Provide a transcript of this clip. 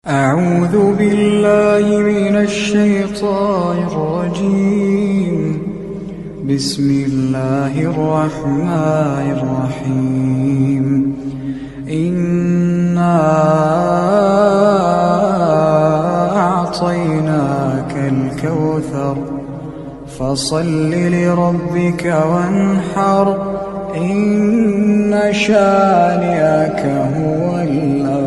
أعوذ بالله من الشيطان الرجيم. بسم الله الرحمن الرحيم. إنا أعطيناك الكوثر فصل لربك وانحر إن شانئك هو الأبتر.